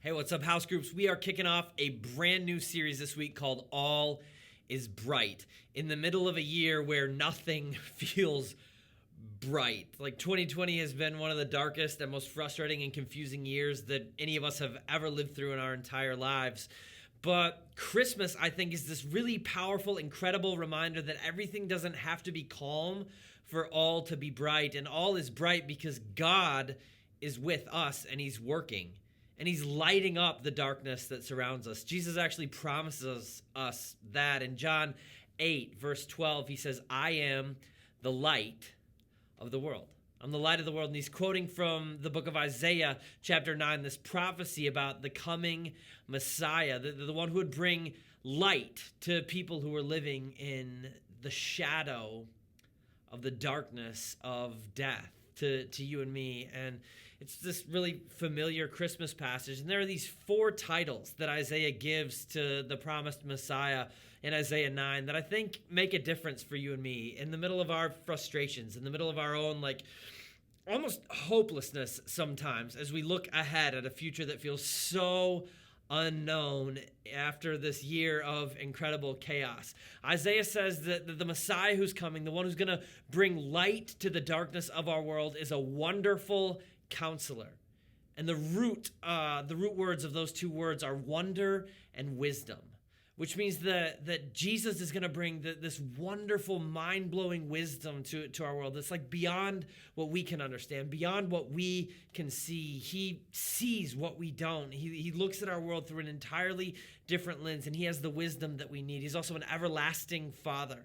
Hey, what's up, house groups? We are kicking off a brand new series this week called All is Bright. In the middle of a year where nothing feels bright. Like 2020 has been one of the darkest and most frustrating and confusing years that any of us have ever lived through in our entire lives. But Christmas, I think, is this really powerful, incredible reminder that everything doesn't have to be calm for all to be bright. And all is bright because God is with us and He's working. And He's lighting up the darkness that surrounds us. Jesus actually promises us that. In John 8, verse 12, He says, I am the light of the world. I'm the light of the world. And He's quoting from the book of Isaiah, chapter 9, this prophecy about the coming Messiah, the one who would bring light to people who were living in the shadow of the darkness of death, to you and me. And it's this really familiar Christmas passage. And there are these 4 titles that Isaiah gives to the promised Messiah in Isaiah 9 that I think make a difference for you and me in the middle of our frustrations, in the middle of our own, almost hopelessness sometimes as we look ahead at a future that feels so unknown after this year of incredible chaos. Isaiah says that the Messiah who's coming, the one who's going to bring light to the darkness of our world, is a wonderful counselor. And the root words of those 2 words are wonder and wisdom, which means that Jesus is going to bring this wonderful, mind-blowing wisdom to our world. It's like beyond what we can understand, beyond what we can see. He sees what we don't. He looks at our world through an entirely different lens, and He has the wisdom that we need. He's also an everlasting Father,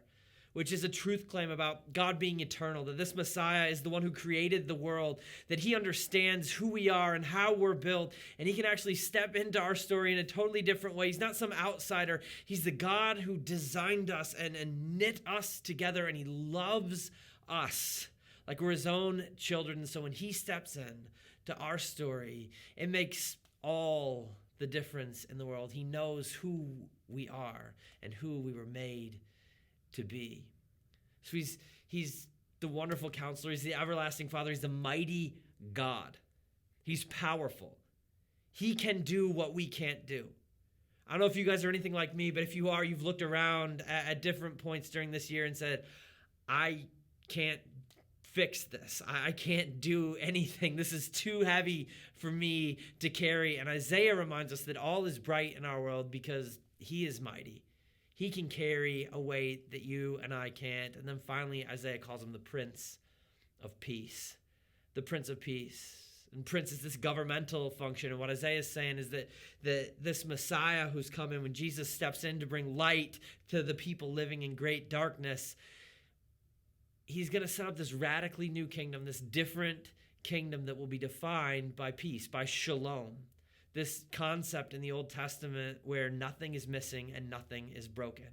which is a truth claim about God being eternal, that this Messiah is the one who created the world, that He understands who we are and how we're built, and He can actually step into our story in a totally different way. He's not some outsider. He's the God who designed us and knit us together, and He loves us like we're His own children. And so when He steps in to our story, it makes all the difference in the world. He knows who we are and who we were made to be. So he's the wonderful counselor. He's the everlasting Father. He's the mighty God. He's powerful. He can do what we can't do. I don't know if you guys are anything like me, but if you are, you've looked around at different points during this year and said, I can't fix this. I can't do anything. This is too heavy for me to carry. And Isaiah reminds us that all is bright in our world because He is mighty. He can carry a weight that you and I can't. And then finally, Isaiah calls Him the Prince of Peace. The Prince of Peace. And Prince is this governmental function. And what Isaiah is saying is that this Messiah who's coming, when Jesus steps in to bring light to the people living in great darkness, He's going to set up this radically new kingdom, this different kingdom that will be defined by peace, by shalom. This concept in the Old Testament where nothing is missing and nothing is broken.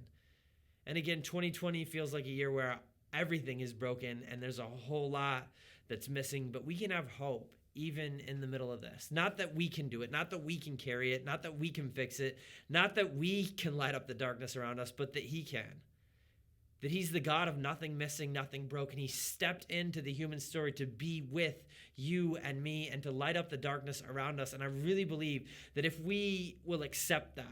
And again, 2020 feels like a year where everything is broken and there's a whole lot that's missing, but we can have hope even in the middle of this. Not that we can do it, not that we can carry it, not that we can fix it, not that we can light up the darkness around us, but that He can. That He's the God of nothing missing, nothing broken. He stepped into the human story to be with you and me and to light up the darkness around us. And I really believe that if we will accept that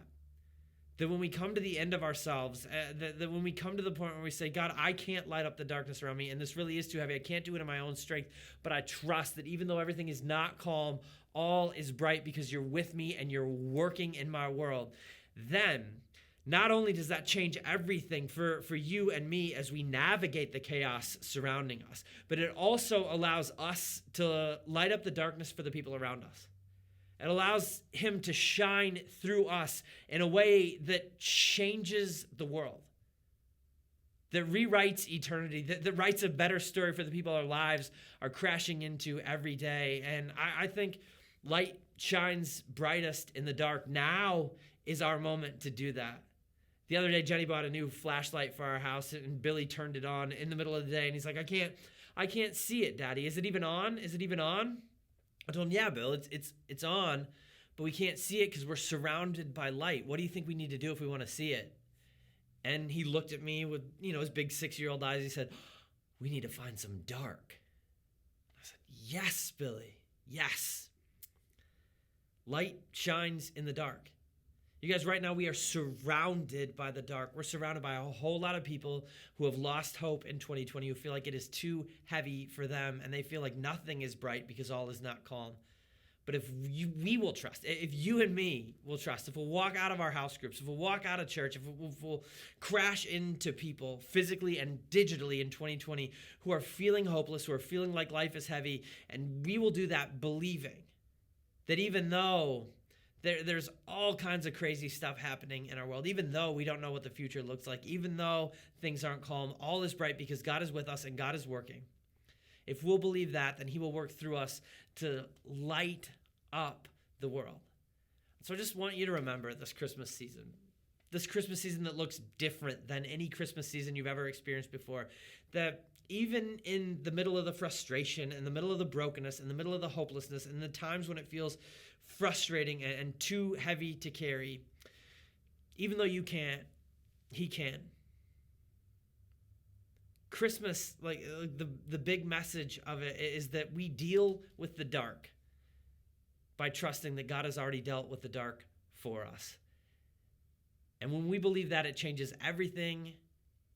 when we come to the end of ourselves, that when we come to the point where we say, God, I can't light up the darkness around me, and this really is too heavy. I can't do it in my own strength, but I trust that even though everything is not calm, all is bright because you're with me and you're working in my world. Then not only does that change everything for you and me as we navigate the chaos surrounding us, but it also allows us to light up the darkness for the people around us. It allows Him to shine through us in a way that changes the world, that rewrites eternity, that writes a better story for the people our lives are crashing into every day. And I think light shines brightest in the dark. Now is our moment to do that. The other day, Jenny bought a new flashlight for our house, and Billy turned it on in the middle of the day, and he's like, I can't see it, Daddy. Is it even on? Is it even on? I told him, yeah, Bill, it's on, but we can't see it because we're surrounded by light. What do you think we need to do if we want to see it? And he looked at me with, his big 6-year-old eyes. He said, we need to find some dark. I said, yes, Billy, yes. Light shines in the dark. You guys, right now we are surrounded by the dark. We're surrounded by a whole lot of people who have lost hope in 2020, who feel like it is too heavy for them, and they feel like nothing is bright because all is not calm. But if we will trust, if you and me will trust, if we'll walk out of our house groups, if we'll walk out of church, if we'll crash into people physically and digitally in 2020 who are feeling hopeless, who are feeling like life is heavy, and we will do that believing that even though there's all kinds of crazy stuff happening in our world, even though we don't know what the future looks like, even though things aren't calm, all is bright because God is with us and God is working. If we'll believe that, then he will work through us to light up the world. So I just want you to remember this Christmas season that looks different than any Christmas season you've ever experienced before, that even in the middle of the frustration, in the middle of the brokenness, in the middle of the hopelessness, in the times when it feels frustrating and too heavy to carry, even though you can't, he can. Christmas, like the big message of it is that we deal with the dark by trusting that God has already dealt with the dark for us. And when we believe that, it changes everything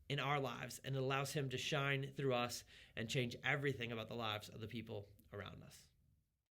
in our lives and it allows him to shine through us and change everything about the lives of the people around us.